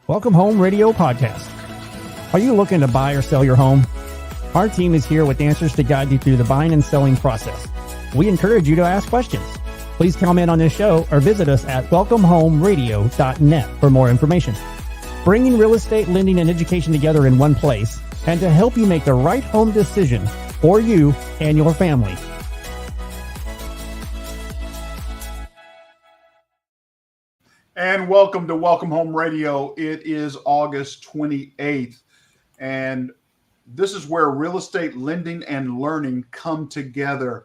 Welcome Home Radio Podcast. Are you looking to buy or sell your home? Our team is here with answers to guide you through the buying and selling process. We encourage you to ask questions. Please comment on this show or visit us at welcomehomeradio.net for more information. Bringing real estate, lending, and education together in one place, and to help you make the right home decision for you and your family. And welcome to Welcome Home Radio. It is August 28th, and this is where real estate lending and learning come together.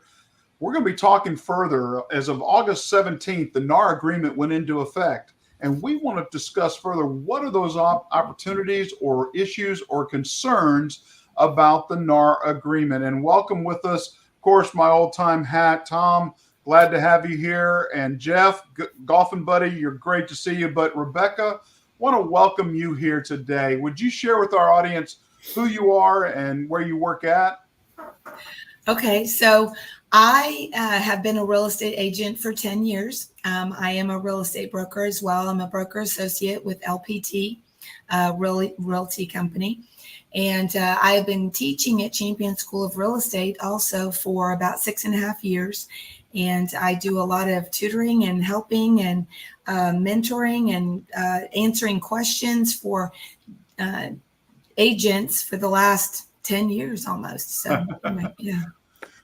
We're going to be talking further. As of August 17th, the NAR Agreement went into effect, and we want to discuss further what are those opportunities or issues or concerns about the NAR Agreement. And welcome with us, of course, my old-time hat, Tom. Glad to have you here. And Jeff, golfing buddy, you're great to see you. But Rebecca, want to welcome you here today. Would you share with our audience who you are and where you work at? Okay, so I have been a real estate agent for 10 years. I am a real estate broker as well. I'm a broker associate with LPT, Realty Company. And I have been teaching at Champion School of Real Estate also for about 6.5 years. And I do a lot of tutoring and helping and mentoring and answering questions for agents for the last 10 years almost. So, yeah.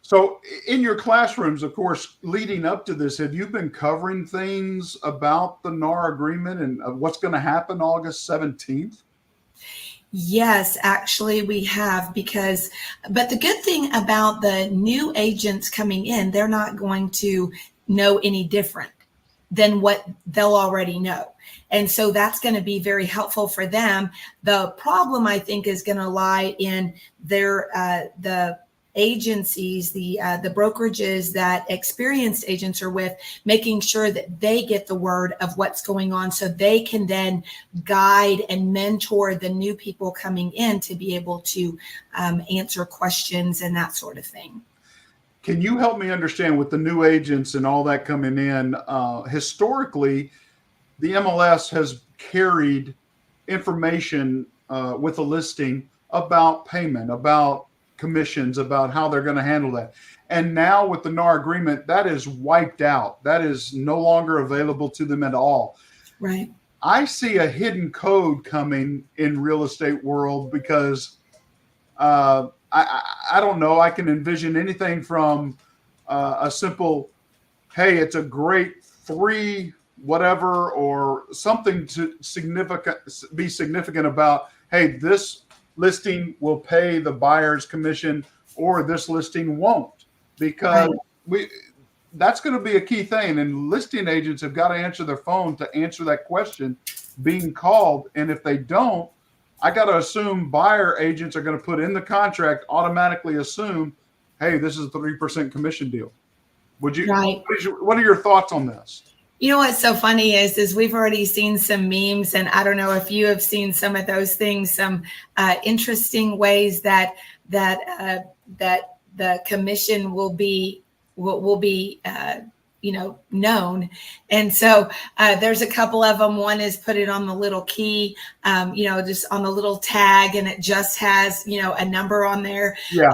So in your classrooms, of course, leading up to this, have you been covering things about the NAR Agreement and what's going to happen August 17th? Yes, actually we have, but the good thing about the new agents coming in, they're not going to know any different than what they'll already know. And so that's going to be very helpful for them. The problem, I think, is going to lie in the agencies, the brokerages that experienced agents are with, making sure that they get the word of what's going on so they can then guide and mentor the new people coming in to be able to answer questions and that sort of thing. Can you help me understand with the new agents and all that coming in, historically, the MLS has carried information with a listing about payment, about commissions, about how they're going to handle that. And now with the NAR Agreement, that is wiped out. That is no longer available to them at all. Right. I see a hidden code coming in real estate world because I don't know. I can envision anything from a simple, hey, it's a great free whatever, or something to be significant about, hey, this listing will pay the buyer's commission or this listing won't, because that's going to be a key thing. And listing agents have got to answer their phone to answer that question being called. And if they don't, I got to assume buyer agents are going to put in the contract, automatically assume, hey, this is a 3% commission deal. Would you, right. What are your thoughts on this? You know what's so funny is we've already seen some memes, and I don't know if you have seen some of those things, some interesting ways that the commission will be known. And so there's a couple of them. One is put it on the little key, just on the little tag, and it just has, a number on there. Yeah.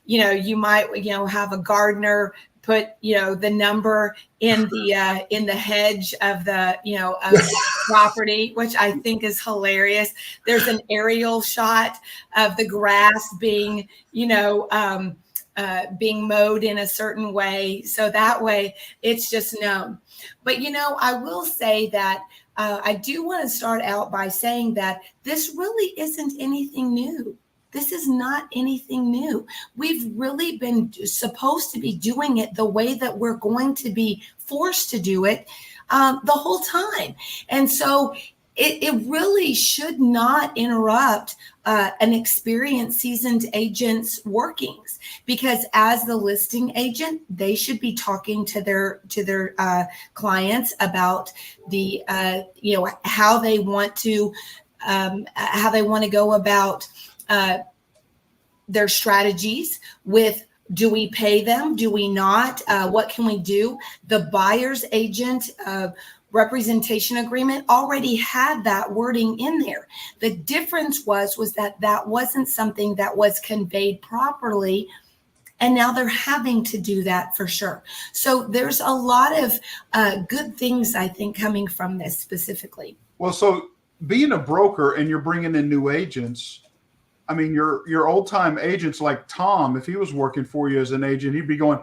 You might, have a gardener put, the number in the hedge of the, of the property, which I think is hilarious. There's an aerial shot of the grass being, being mowed in a certain way. So that way it's just known. But, I will say that I do want to start out by saying that this really isn't anything new. This is not anything new. We've really been supposed to be doing it the way that we're going to be forced to do it the whole time. And so it really should not interrupt an experienced, seasoned agent's workings, because as the listing agent, they should be talking to their clients about the how they want to go about their strategies with, do we pay them? Do we not? What can we do? The buyer's agent representation agreement already had that wording in there. The difference was that that wasn't something that was conveyed properly. And now they're having to do that for sure. So there's a lot of good things, I think, coming from this specifically. Well, so being a broker and you're bringing in new agents, I mean, your old time agents like Tom, if he was working for you as an agent, he'd be going,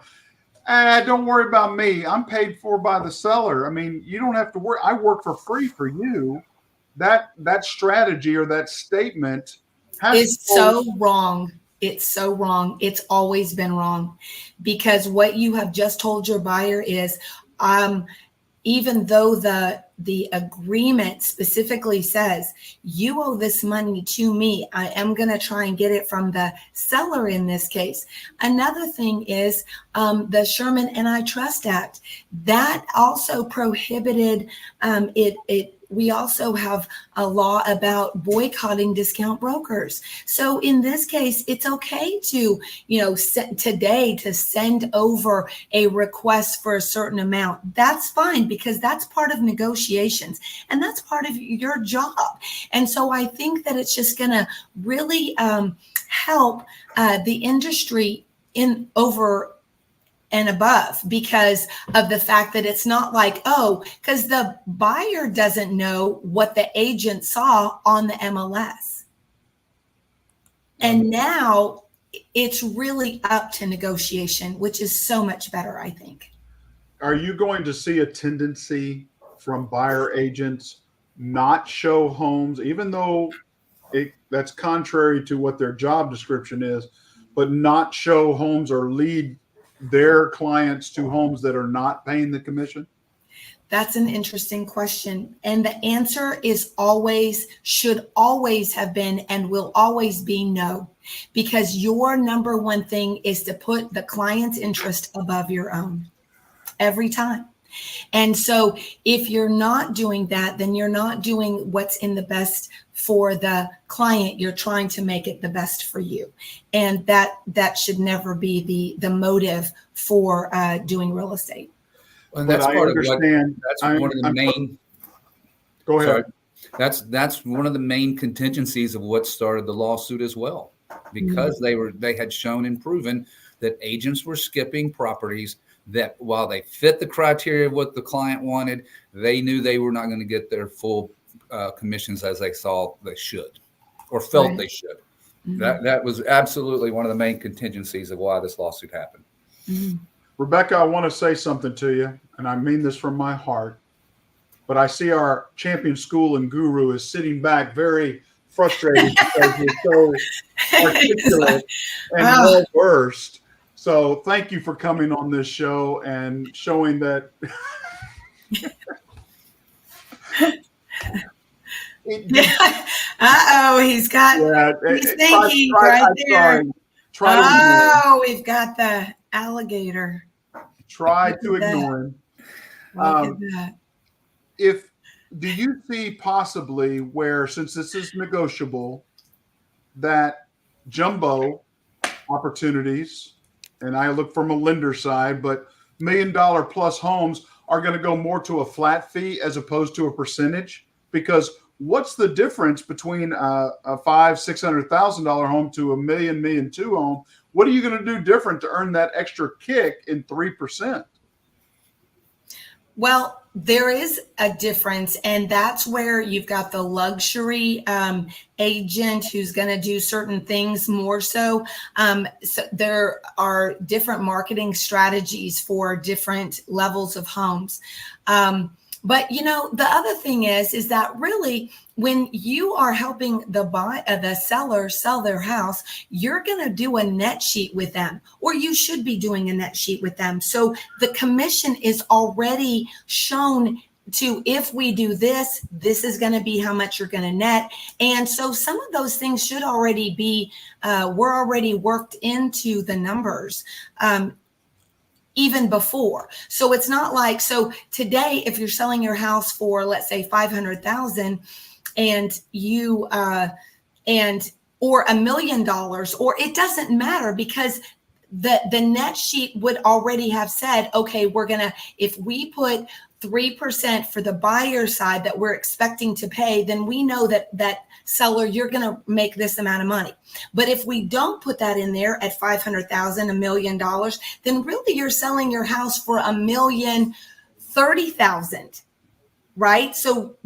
don't worry about me. I'm paid for by the seller. I mean, you don't have to work. I work for free for you. That strategy or that statement is so wrong. It's so wrong. It's always been wrong, because what you have just told your buyer is, even though the agreement specifically says you owe this money to me, I am going to try and get it from the seller in this case. Another thing is the Sherman Antitrust Act that also prohibited it. We also have a law about boycotting discount brokers. So in this case, it's okay to, today to send over a request for a certain amount. That's fine, because that's part of negotiations and that's part of your job. And so I think that it's just going to really help the industry in over and above, because of the fact that it's not like, because the buyer doesn't know what the agent saw on the MLS. And now it's really up to negotiation, which is so much better, I think. Are you going to see a tendency from buyer agents not show homes, even though that's contrary to what their job description is, but not show homes or lead their clients to homes that are not paying the commission? That's an interesting question. And the answer is always, should always have been, and will always be no, because your number one thing is to put the client's interest above your own every time. And so if you're not doing that, then you're not doing what's in the best for the client. You're trying to make it the best for you. And that should never be the motive for doing real estate. And that's part of what, that's one of the main. Go ahead. Sorry, that's one of the main contingencies of what started the lawsuit as well, because they had shown and proven that agents were skipping properties that, while they fit the criteria of what the client wanted, they knew they were not going to get their full commissions as they saw they should, or felt they should. Mm-hmm. That was absolutely one of the main contingencies of why this lawsuit happened. Mm-hmm. Rebecca, I want to say something to you, and I mean this from my heart, but I see our champion school and guru is sitting back very frustrated because he's so articulate and well-versed. So thank you for coming on this show and showing that. He's thinking right there. We've got the alligator. Try to ignore him. Look at that. Do you see possibly where, since this is negotiable, that jumbo opportunities, and I look from a lender side, but $1 million plus homes are going to go more to a flat fee as opposed to a percentage? Because what's the difference between a $500,000-$600,000 home to $1 million, $1.2 million home? What are you going to do different to earn that extra kick in 3%? Well, there is a difference, and that's where you've got the luxury agent who's going to do certain things more so. So there are different marketing strategies for different levels of homes. But the other thing is that really, when you are helping the seller sell their house, you're going to do a net sheet with them, or you should be doing a net sheet with them. So the commission is already shown to, if we do this, this is going to be how much you're going to net. And so some of those things should already be, we're already worked into the numbers. Even before. So it's not like, so today, if you're selling your house for, let's say, $500,000 and you, or $1 million, or it doesn't matter, because the net sheet would already have said, okay, we're going to, if we put 3% for the buyer side that we're expecting to pay, then we know that seller, you're going to make this amount of money. But if we don't put that in there at $500,000, $1 million, then really you're selling your house for $1,030,000, right? So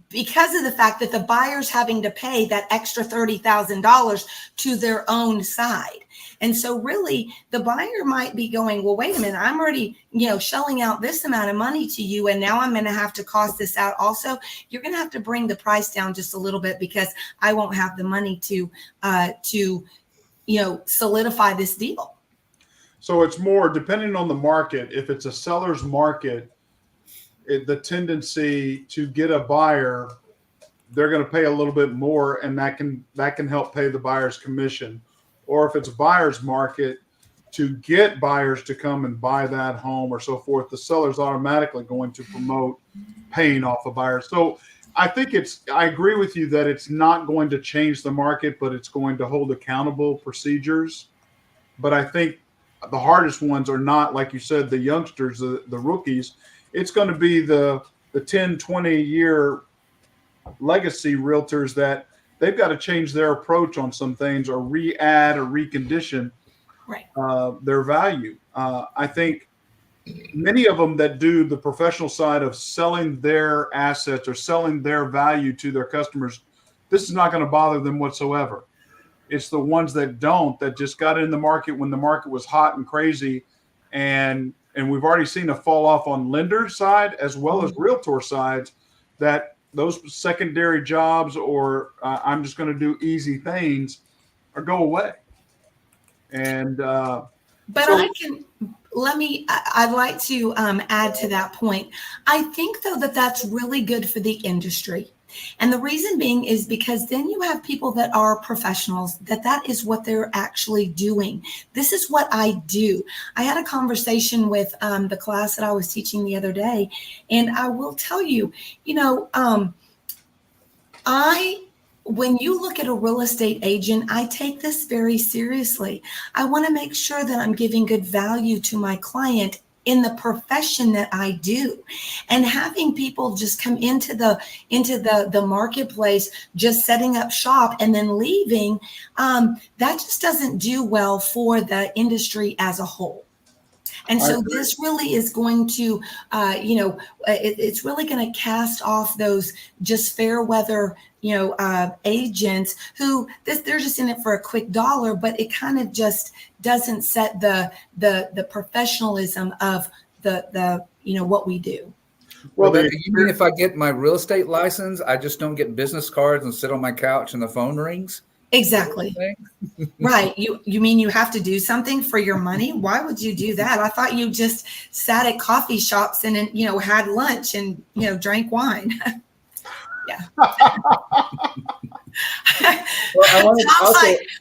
because of the fact that the buyer's having to pay that extra $30,000 to their own side. And so really the buyer might be going, well, wait a minute, I'm already, shelling out this amount of money to you. And now I'm going to have to cost this out. Also, you're going to have to bring the price down just a little bit because I won't have the money to solidify this deal. So it's more depending on the market. If it's a seller's market, the tendency to get a buyer, they're going to pay a little bit more, and that can help pay the buyer's commission. Or if it's a buyer's market, to get buyers to come and buy that home or so forth, the seller's automatically going to promote paying off a buyer. So I think I agree with you that it's not going to change the market, but it's going to hold accountable procedures. But I think the hardest ones are not, like you said, the youngsters, the rookies. It's going to be the 10, 20-year legacy realtors that they've got to change their approach on some things or re-add or recondition their value. I think many of them that do the professional side of selling their assets or selling their value to their customers, this is not going to bother them whatsoever. It's the ones that don't, that just got in the market when the market was hot and crazy. And we've already seen a fall off on lender side as well as realtor sides, that those secondary jobs or I'm just going to do easy things or go away. And I'd like to add to that point. I think though that's really good for the industry. And the reason being is because then you have people that are professionals, that is what they're actually doing. This is what I do. I had a conversation with the class that I was teaching the other day, and I will tell you, when you look at a real estate agent, I take this very seriously. I want to make sure that I'm giving good value to my client in the profession that I do. And having people just come into the marketplace, just setting up shop and then leaving, that just doesn't do well for the industry as a whole. And so this really is going to, it's really going to cast off those just fair weather, agents who they're just in it for a quick dollar, but it kind of just doesn't set the professionalism of the what we do. Well, you mean if I get my real estate license, I just don't get business cards and sit on my couch and the phone rings? Exactly. Right. You mean you have to do something for your money? Why would you do that? I thought you just sat at coffee shops and had lunch and drank wine. Yeah.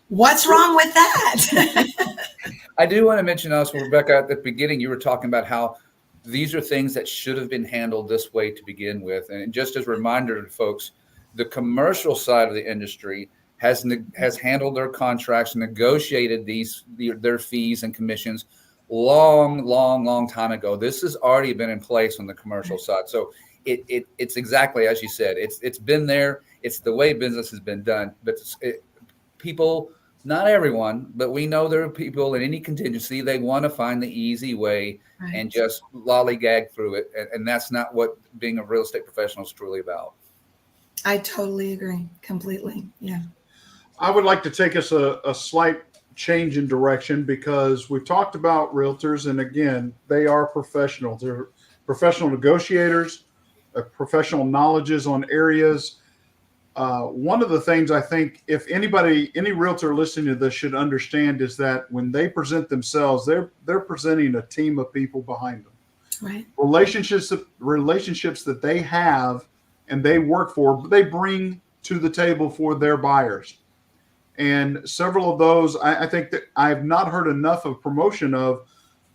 What's wrong with that? I do want to mention also, Rebecca, at the beginning, you were talking about how these are things that should have been handled this way to begin with. And just as a reminder to folks, the commercial side of the industry has handled their contracts, negotiated their fees and commissions long time ago. This has already been in place on the commercial side. So it's exactly as you said. It's been there. It's the way business has been done. But people, not everyone, but we know there are people in any contingency. They want to find the easy way and just lollygag through it, and that's not what being a real estate professional is truly about. I totally agree, completely. Yeah. I would like to take us a slight change in direction because we've talked about realtors, and again, they are professionals. They're professional negotiators, professional knowledges on areas. One of the things I think if any realtor listening to this should understand is that when they present themselves, they're presenting a team of people behind them. Right. Relationships that they have and they work for, they bring to the table for their buyers. And several of those, I think that I have not heard enough of promotion of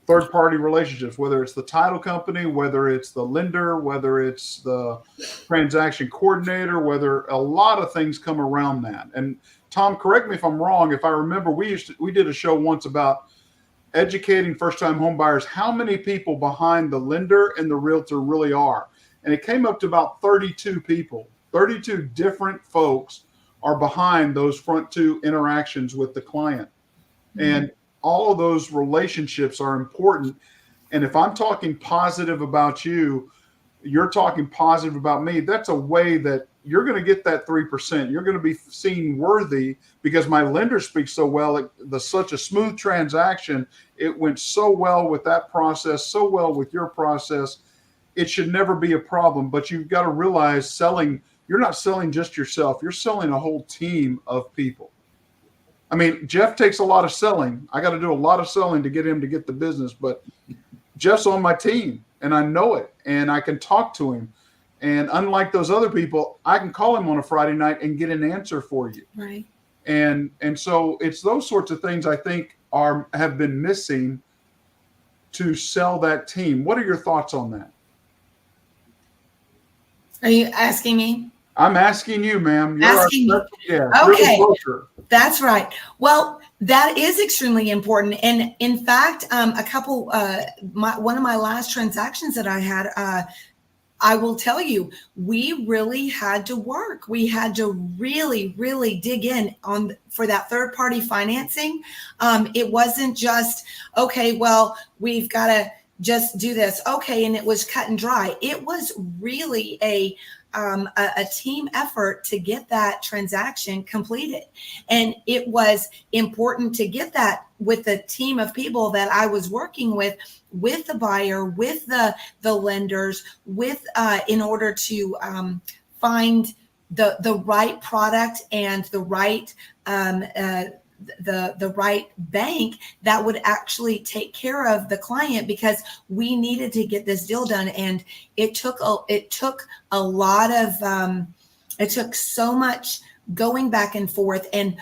third-party relationships, whether it's the title company, whether it's the lender, whether it's the transaction coordinator, whether a lot of things come around that. And Tom, correct me if I'm wrong. If I remember, we did a show once about educating first-time home buyers how many people behind the lender and the realtor really are. And it came up to about 32 people. 32 different folks are behind those front two interactions with the client. And all of those relationships are important. And if I'm talking positive about you, you're talking positive about me, that's a way that you're going to get that 3%. You're going to be seen worthy because my lender speaks so well. Such a smooth transaction. It went so well with that process, so well with your process. It should never be a problem. But you've got to realize you're not selling just yourself. You're selling a whole team of people. I mean, Jeff takes a lot of selling. I got to do a lot of selling to get him to get the business, but Jeff's on my team and I know it and I can talk to him. And unlike those other people, I can call him on a Friday night and get an answer for you. Right. And so it's those sorts of things I think have been missing to sell that team. What are your thoughts on that? Are you asking me? I'm asking you, ma'am. You're okay. That's right. Well, that is extremely important. And in fact, one of my last transactions that I had, I will tell you, we really had to work. We had to really, really dig in for that third party financing. It wasn't just, okay, well, we've got to just do this. Okay. And it was cut and dry. It was really a team effort to get that transaction completed. And it was important to get that with the team of people that I was working with the buyer, with the lenders, in order to find the right product and the right the right bank that would actually take care of the client, because we needed to get this deal done. And it took a lot of it took so much going back and forth, and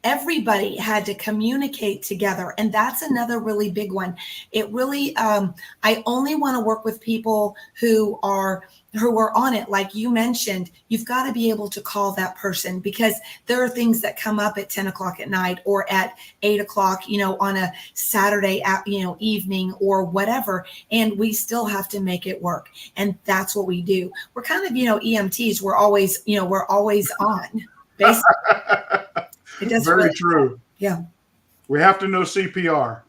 everybody had to communicate together. And that's another really big one. It really, I only want to work with people who are on it. Like you mentioned, you've got to be able to call that person, because there are things that come up at 10 o'clock at night or at 8 o'clock, on a Saturday, evening or whatever. And we still have to make it work. And that's what we do. We're kind of, EMTs. We're always on, basically. Very true. Yeah. We have to know CPR.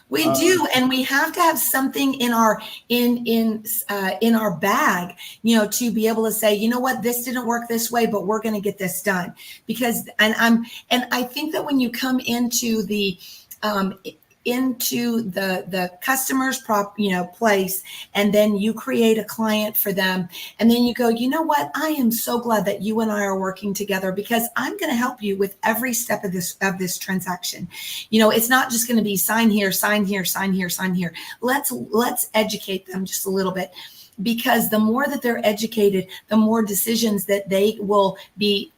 We do, and we have to have something in our bag, to be able to say, you know what, this didn't work this way, but we're going to get this done. Because, and I think that when you come into the customer's place, and then you create a client for them, and then you go, you know what, I am so glad that you and I are working together, because I'm going to help you with every step of this transaction. It's not just going to be sign here, sign here, sign here, sign here. Let's educate them just a little bit, because the more that they're educated, the more decisions that they will be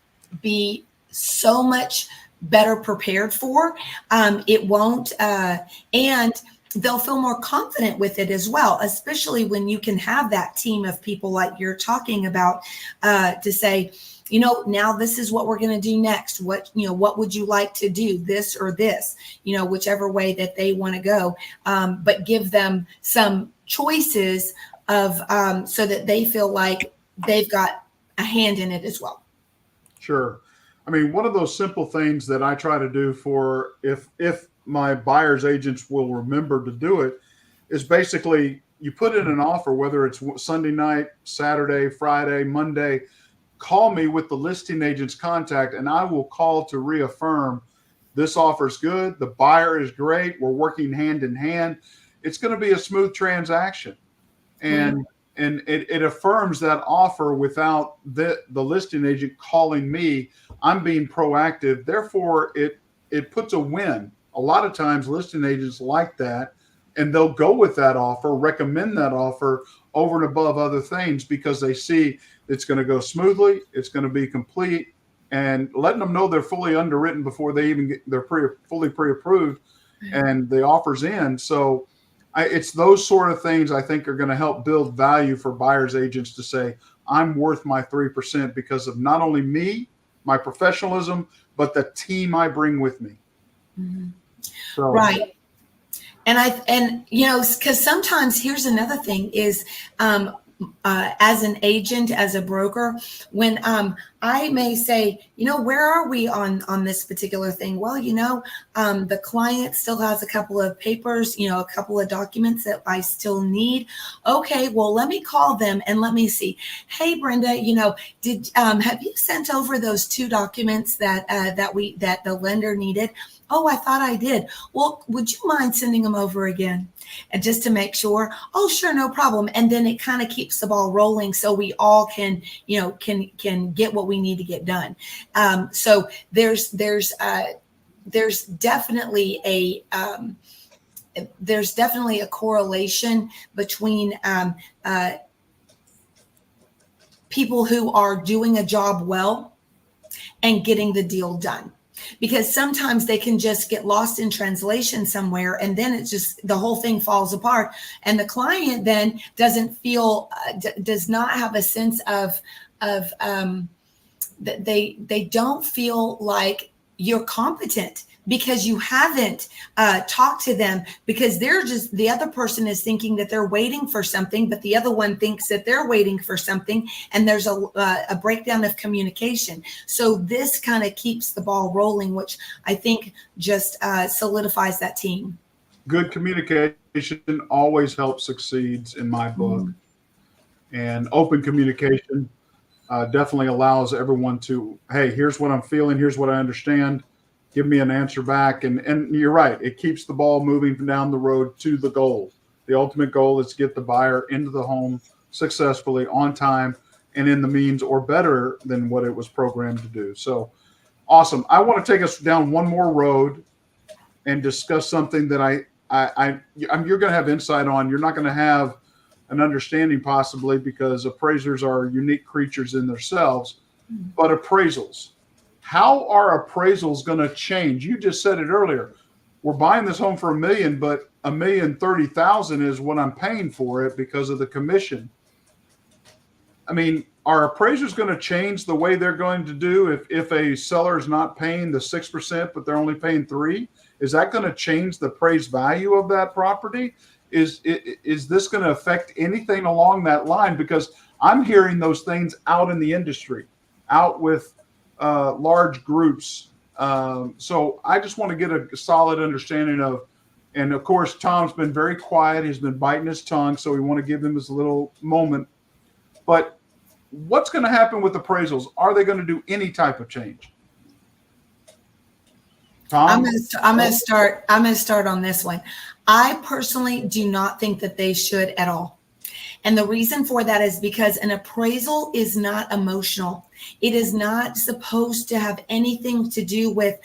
so much better prepared for. It won't, and they'll feel more confident with it as well, especially when you can have that team of people like you're talking about, to say, now this is what we're going to do next. What would you like to do, this or this, whichever way that they want to go, but give them some choices of, so that they feel like they've got a hand in it as well. Sure. I mean, one of those simple things that I try to do for, if my buyer's agents will remember to do it, is basically you put in an offer, whether it's Sunday night, Saturday, Friday, Monday, call me with the listing agent's contact, and I will call to reaffirm this offer's good. The buyer is great. We're working hand in hand. It's going to be a smooth transaction. And it affirms that offer without the listing agent calling me. I'm being proactive. Therefore, it puts a win. A lot of times listing agents like that, and they'll go with that offer, recommend that offer over and above other things, because they see it's going to go smoothly, it's going to be complete, and letting them know they're fully underwritten before they even they're fully pre-approved and the offer's in. So it's those sort of things I think are going to help build value for buyer's agents to say, I'm worth my 3% because of not only me, my professionalism, but the team I bring with me. Mm-hmm. So, right. And you know, because sometimes here's another thing is, as an agent, as a broker, when I may say, you know, where are we on this particular thing? Well, you know, the client still has a couple of papers, you know, a couple of documents that I still need. Okay, well, let me call them and let me see. Hey, Brenda, you know, have you sent over those 2 documents that the lender needed? Oh, I thought I did. Well, would you mind sending them over again? And just to make sure. Oh, sure, no problem. And then it kind of keeps the ball rolling, so we all can, you know, can get what we need to get done. So there's definitely a correlation between people who are doing a job well and getting the deal done. Because sometimes they can just get lost in translation somewhere, and then it's just the whole thing falls apart. And the client then doesn't feel, does not have a sense of that they don't feel like you're competent, because you haven't talked to them, because they're just, the other person is thinking that they're waiting for something, but the other one thinks that they're waiting for something, and there's a breakdown of communication. So this kind of keeps the ball rolling, which I think just solidifies that team. Good communication always helps succeeds in my book. And open communication definitely allows everyone to, hey, here's what I'm feeling, here's what I understand. Give me an answer back. And you're right. It keeps the ball moving down the road to the goal. The ultimate goal is to get the buyer into the home successfully, on time, and in the means or better than what it was programmed to do. So awesome. I want to take us down one more road and discuss something that you're going to have insight on. You're not going to have an understanding possibly, because appraisers are unique creatures in themselves, but appraisals. How are appraisals going to change? You just said it earlier. We're buying this home for $1 million, but $1,030,000 is what I'm paying for it because of the commission. I mean, are appraisers going to change the way they're going to do if a seller is not paying the 6%, but they're only paying 3%? Is that going to change the appraised value of that property? Is this going to affect anything along that line? Because I'm hearing those things out in the industry, out with large groups. So I just want to get a solid understanding of, and of course, Tom's been very quiet. He's been biting his tongue. So we want to give him his little moment. But what's going to happen with appraisals? Are they going to do any type of change? Tom? I'm going to start on this one. I personally do not think that they should at all. And the reason for that is because an appraisal is not emotional. It is not supposed to have anything to do with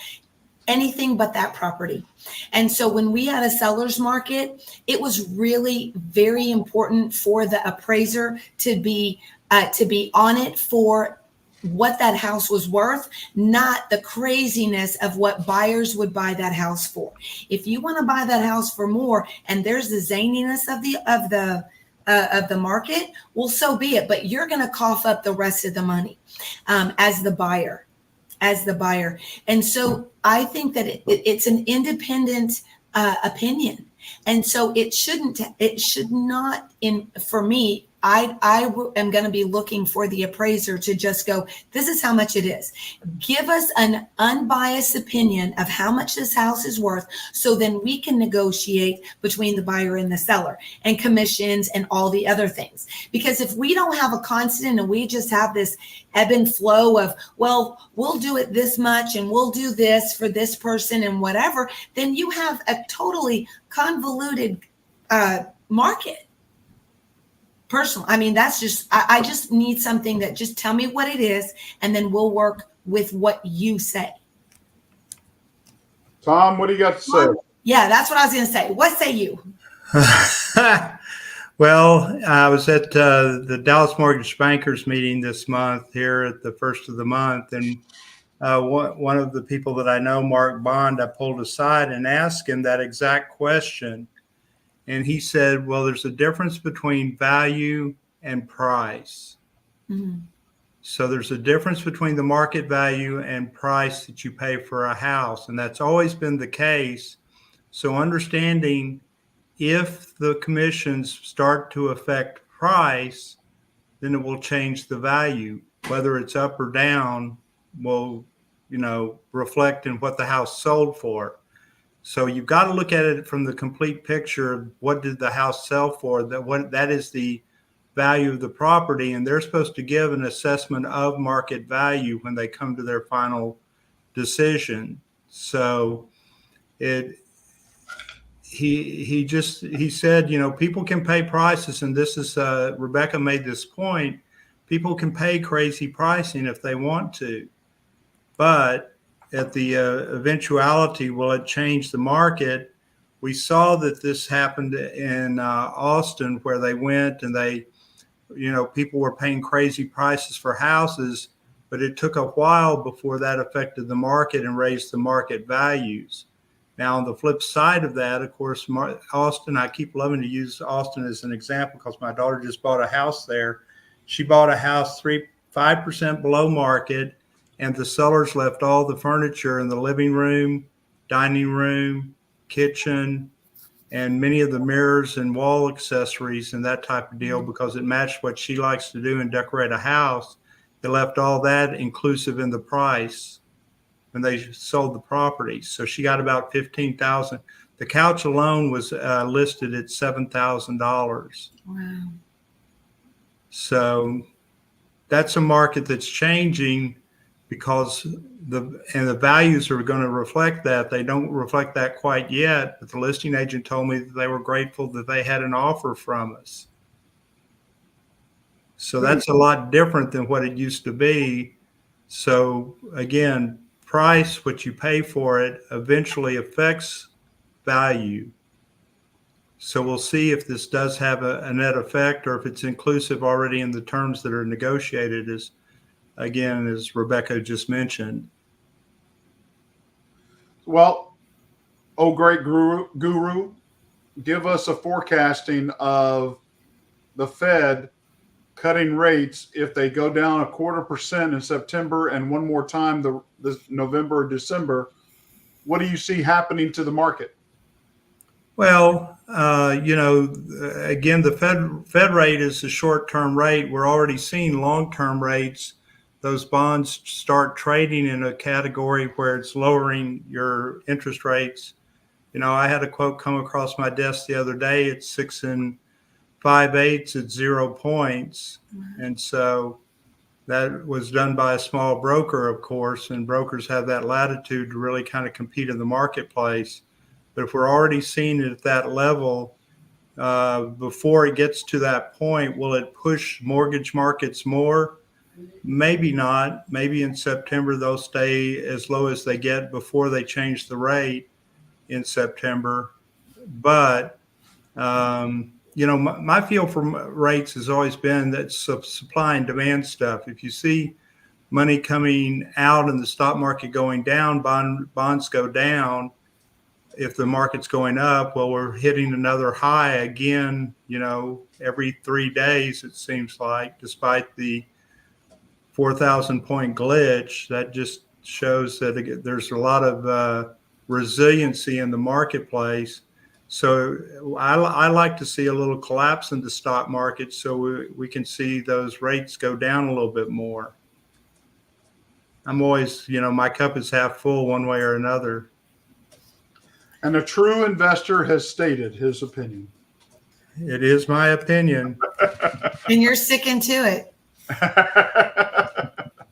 anything but that property. And so when we had a seller's market, it was really very important for the appraiser to be on it for what that house was worth, not the craziness of what buyers would buy that house for. If you want to buy that house for more, and there's the zaniness of the market, well, so be it. But you're going to cough up the rest of the money as the buyer. And so I think that it's an independent opinion. And so it should not, for me, I am going to be looking for the appraiser to just go, this is how much it is. Give us an unbiased opinion of how much this house is worth, so then we can negotiate between the buyer and the seller, and commissions and all the other things. Because if we don't have a constant and we just have this ebb and flow of, well, we'll do it this much and we'll do this for this person and whatever, then you have a totally convoluted market. Personal. I mean, that's just, I just need something that just tell me what it is, and then we'll work with what you say. Tom, what do you got to say? Yeah, that's what I was going to say. What say you? Well, I was at the Dallas Mortgage Bankers meeting this month here at the first of the month. And one of the people that I know, Mark Bond, I pulled aside and asked him that exact question. And he said, well, there's a difference between value and price. Mm-hmm. So there's a difference between the market value and price that you pay for a house. And that's always been the case. So understanding if the commissions start to affect price, then it will change the value. Whether it's up or down will, reflect in what the house sold for. So you've got to look at it from the complete picture of what did the house sell for, that is the value of the property, and they're supposed to give an assessment of market value when they come to their final decision. So he said, people can pay prices, and this is Rebecca made this point. People can pay crazy pricing if they want to, but at the eventuality, will it change the market? We saw that this happened in Austin, where they went and people were paying crazy prices for houses, but it took a while before that affected the market and raised the market values. Now, on the flip side of that, of course, Austin, I keep loving to use Austin as an example because my daughter just bought a house there. She bought a house 5% below market, and the sellers left all the furniture in the living room, dining room, kitchen, and many of the mirrors and wall accessories and that type of deal because it matched what she likes to do and decorate a house. They left all that inclusive in the price when they sold the property. So she got about $15,000. The couch alone was listed at $7,000. Wow. So that's a market that's changing because the values are going to reflect that. They don't reflect that quite yet, but the listing agent told me that they were grateful that they had an offer from us. So that's a lot different than what it used to be. So again, price, what you pay for it, eventually affects value. So we'll see if this does have a net effect or if it's inclusive already in the terms that are negotiated, as Rebecca just mentioned. Well, great guru, give us a forecasting of the Fed cutting rates if they go down 0.25% in September and one more time the November or December. What do you see happening to the market? Well, again, the Fed rate is a short-term rate. We're already seeing long-term rates. Those bonds start trading in a category where it's lowering your interest rates. I had a quote come across my desk the other day. It's 6 5/8 at 0 points. And so that was done by a small broker, of course, and brokers have that latitude to really kind of compete in the marketplace. But if we're already seeing it at that level, before it gets to that point, will it push mortgage markets more? Maybe not. Maybe in September they'll stay as low as they get before they change the rate in September. But, my feel for rates has always been that supply and demand stuff. If you see money coming out and the stock market going down, bonds go down. If the market's going up, well, we're hitting another high again, every 3 days, it seems like, despite the 4,000 point glitch. That just shows that there's a lot of resiliency in the marketplace. So I like to see a little collapse in the stock market so we can see those rates go down a little bit more. I'm always, my cup is half full one way or another. And a true investor has stated his opinion. It is my opinion. And you're sticking to it.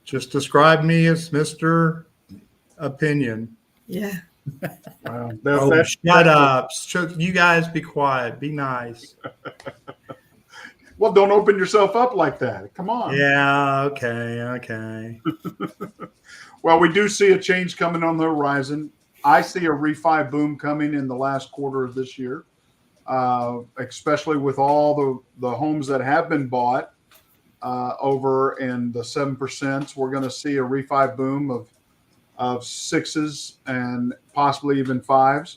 Just describe me as Mr. Opinion. Yeah. Wow. Shut up. You guys be quiet. Be nice. Well, don't open yourself up like that. Come on. Yeah, okay. Well, we do see a change coming on the horizon. I see a refi boom coming in the last quarter of this year, especially with all the homes that have been bought over in the 7%. We're going to see a refi boom of 6s and possibly even 5s.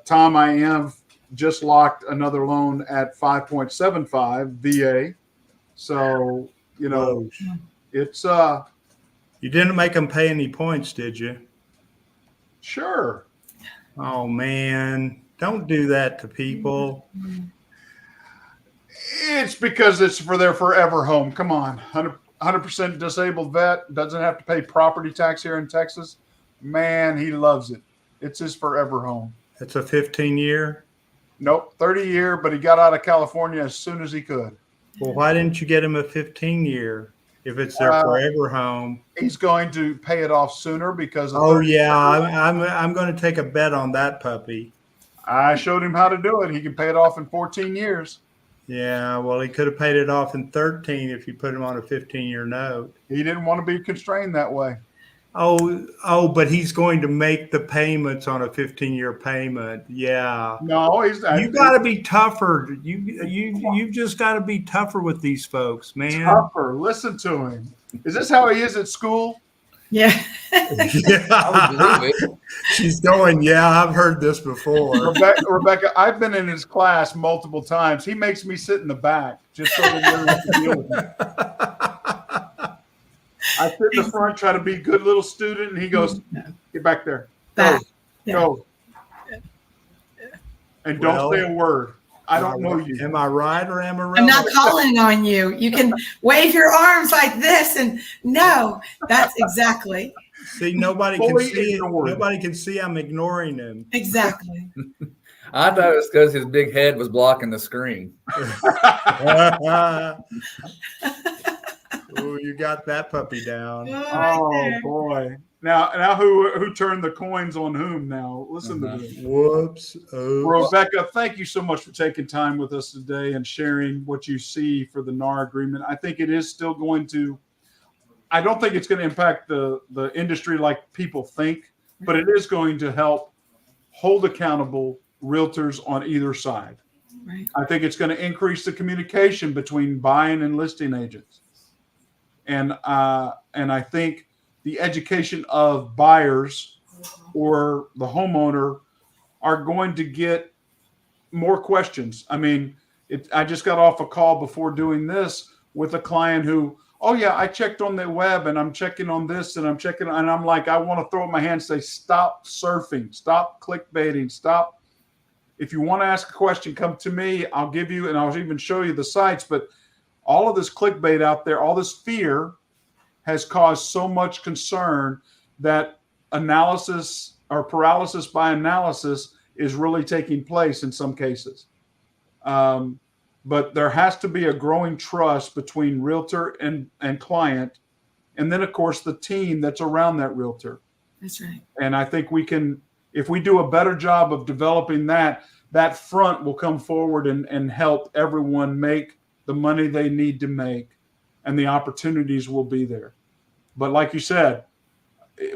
Tom, I have just locked another loan at 5.75 VA. So, it's you didn't make them pay any points, did you? Sure. Oh man. Don't do that to people. It's because it's for their forever home. Come on. 100% disabled vet doesn't have to pay property tax here in Texas. Man, he loves it. It's his forever home. It's a 15-year? Nope, 30-year, but he got out of California as soon as he could. Well, why didn't you get him a 15-year if it's their forever home? He's going to pay it off sooner because of I'm going to take a bet on that puppy. I showed him how to do it. He can pay it off in 14 years. Yeah, well, he could have paid it off in 13 if you put him on a 15-year note. He didn't want to be constrained that way. Oh, but he's going to make the payments on a 15-year payment. Yeah. No, you got to be tougher. You've just got to be tougher with these folks, man. Tougher. Listen to him. Is this how he is at school? Yeah. Yeah. I would believe it. She's going, yeah, I've heard this before. Rebecca, I've been in his class multiple times. He makes me sit in the back just so that he doesn't have to deal with me. I sit in the front, try to be a good little student, and he goes, get back there. Go. And don't say a word. I don't know you. Am I right or am I wrong? I'm not calling on you. You can wave your arms like this and no, that's exactly. See, nobody can see it. Nobody can see I'm ignoring him. Exactly. I thought it was because his big head was blocking the screen. Oh, you got that puppy down. Oh boy! Now who turned the coins on whom? Now listen to this. Whoops! Rebecca, thank you so much for taking time with us today and sharing what you see for the NAR agreement. I think it is still going to. I don't think it's going to impact the industry like people think, but it is going to help hold accountable realtors on either side. Right. I think it's going to increase the communication between buying and listing agents. And I think the education of buyers or the homeowner are going to get more questions. I mean, I just got off a call before doing this with a client who, oh yeah, I checked on the web and I'm checking on this and I'm checking, and I'm like, I want to throw up my hand and say, stop surfing, stop clickbaiting, stop. If you want to ask a question, come to me. I'll give you, and I'll even show you the sites, but all of this clickbait out there, all this fear has caused so much concern that analysis or paralysis by analysis is really taking place in some cases. But there has to be a growing trust between realtor and client. And then, of course, the team that's around that realtor. That's right. And I think we can, if we do a better job of developing that front will come forward and help everyone make the money they need to make, and the opportunities will be there. But like you said,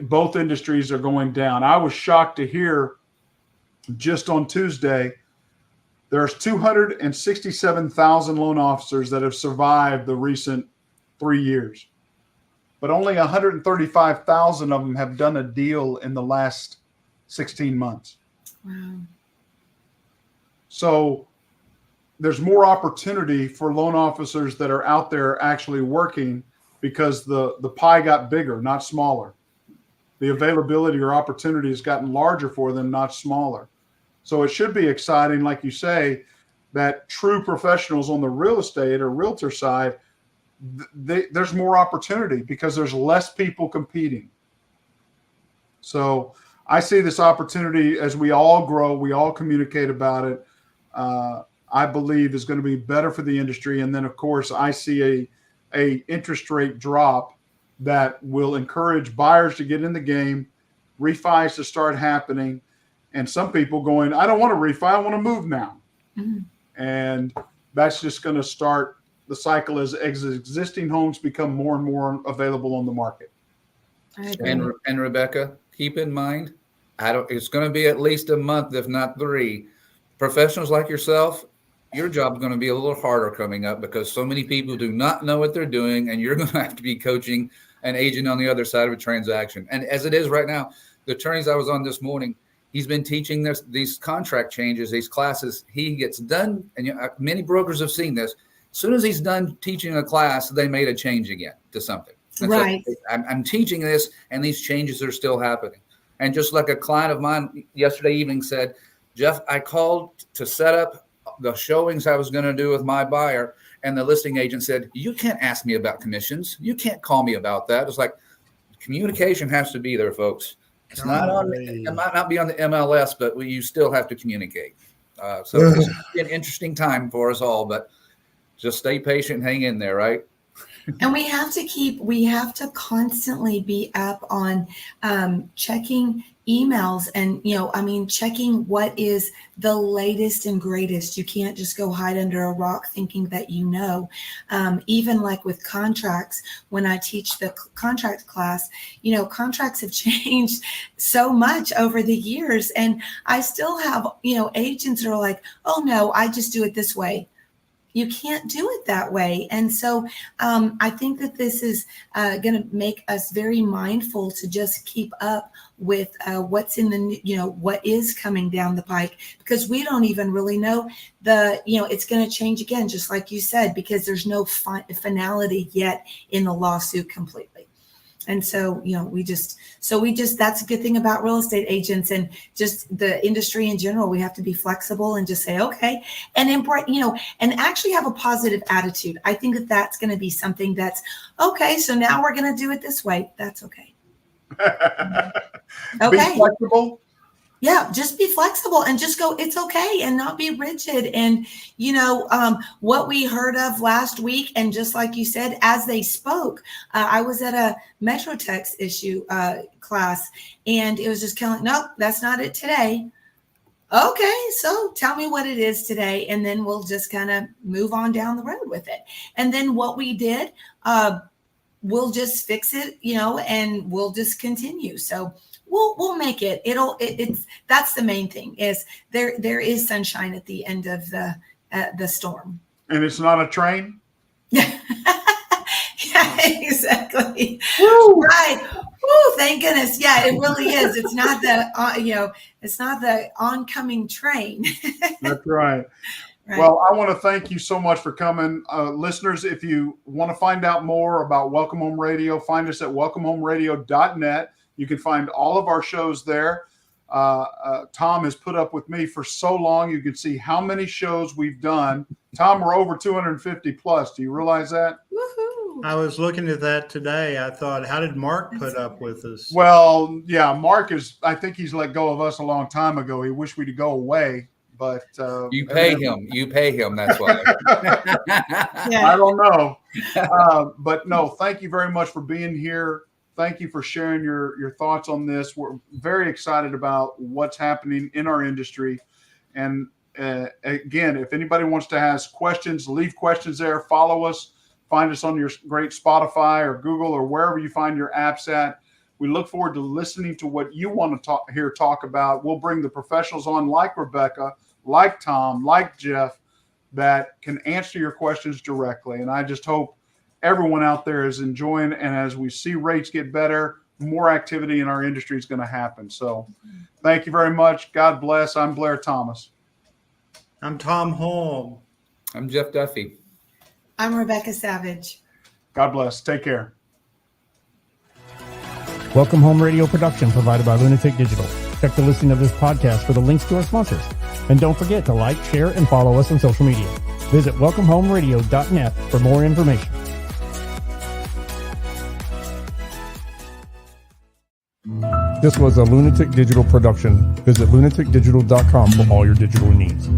both industries are going down. I was shocked to hear just on Tuesday, there's 267,000 loan officers that have survived the recent 3 years, but only 135,000 of them have done a deal in the last 16 months. Wow. So there's more opportunity for loan officers that are out there actually working because the pie got bigger, not smaller. The availability or opportunity has gotten larger for them, not smaller. So it should be exciting, like you say, that true professionals on the real estate or realtor side, there's more opportunity because there's less people competing. So I see this opportunity as we all grow, we all communicate about it. I believe is going to be better for the industry. And then, of course, I see a interest rate drop that will encourage buyers to get in the game, refis to start happening, and some people going, I don't want to refi, I want to move now. Mm-hmm. And that's just going to start the cycle as existing homes become more and more available on the market. And Rebecca, keep in mind, it's going to be at least a month, if not 3. Professionals like yourself, your job is going to be a little harder coming up because so many people do not know what they're doing, and you're going to have to be coaching an agent on the other side of a transaction. And as it is right now, the attorneys I was on this morning, he's been teaching these contract changes, these classes. He gets done, and many brokers have seen this. As soon as he's done teaching a class, they made a change again to something. And right. So I'm teaching this, and these changes are still happening. And just like a client of mine yesterday evening said, Jeff, I called to set up the showings I was going to do with my buyer, and the listing agent said, you can't ask me about commissions. You can't call me about that. It's like, communication has to be there, folks. It's not on. It might not be on the MLS, but you still have to communicate. So it's an interesting time for us all, but just stay patient and hang in there, right? And we have to constantly be up on checking emails and, checking what is the latest and greatest. You can't just go hide under a rock thinking that even like with contracts, when I teach the contract class, contracts have changed so much over the years. And I still have, agents that are like, oh no, I just do it this way. You can't do it that way. And so I think that this is going to make us very mindful to just keep up with what's in what is coming down the pike, because we don't even really know it's going to change again, just like you said, because there's no finality yet in the lawsuit completely. And so, we just, that's a good thing about real estate agents and just the industry in general. We have to be flexible and just say, okay, and and actually have a positive attitude. I think that that's going to be something that's okay. So now we're going to do it this way. That's okay. Okay. Be flexible. Yeah, just be flexible and just go, it's okay, and not be rigid. And, what we heard of last week, and just like you said, as they spoke, I was at a Metro Text issue class, and it was just kind of, nope, that's not it today. Okay, so tell me what it is today, and then we'll just kind of move on down the road with it. And then what we did, we'll just fix it, and we'll just continue. So we'll make it. It's that's the main thing, is there is sunshine at the end of the storm. And it's not a train? Yeah, exactly. Woo! Right. Woo, thank goodness. Yeah, it really is. It's not the oncoming train. That's right. Right. Well, I want to thank you so much for coming. Listeners, if you want to find out more about Welcome Home Radio, find us at welcomehomeradio.net. You can find all of our shows there. Tom has put up with me for so long. You can see how many shows we've done. Tom, we're over 250 plus. Do you realize that? Woohoo! I was looking at that today. I thought, how did Mark put up with us? Well, yeah, Mark I think he's let go of us a long time ago. He wished we'd go away, but you pay him. That's why. I don't know. But no, thank you very much for being here. Thank you for sharing your thoughts on this. We're very excited about what's happening in our industry. And again, if anybody wants to ask questions, leave questions there. Follow us. Find us on your great Spotify or Google or wherever you find your apps at. We look forward to listening to what you want to talk about. We'll bring the professionals on like Rebecca, like Tom, like Jeff, that can answer your questions directly. And I just hope everyone out there is enjoying, and as we see rates get better, more activity in our industry is going to happen. So thank you very much. God bless. I'm Blair Thomas. I'm Tom Holm. I'm Jeff Duffy. I'm Rebecca Savage. God bless. Take care. Welcome Home Radio production provided by Lunatic Digital. Check the listing of this podcast for the links to our sponsors. And don't forget to like, share, and follow us on social media. Visit welcomehomeradio.net for more information. This was a Lunatic Digital production. Visit lunaticdigital.com for all your digital needs.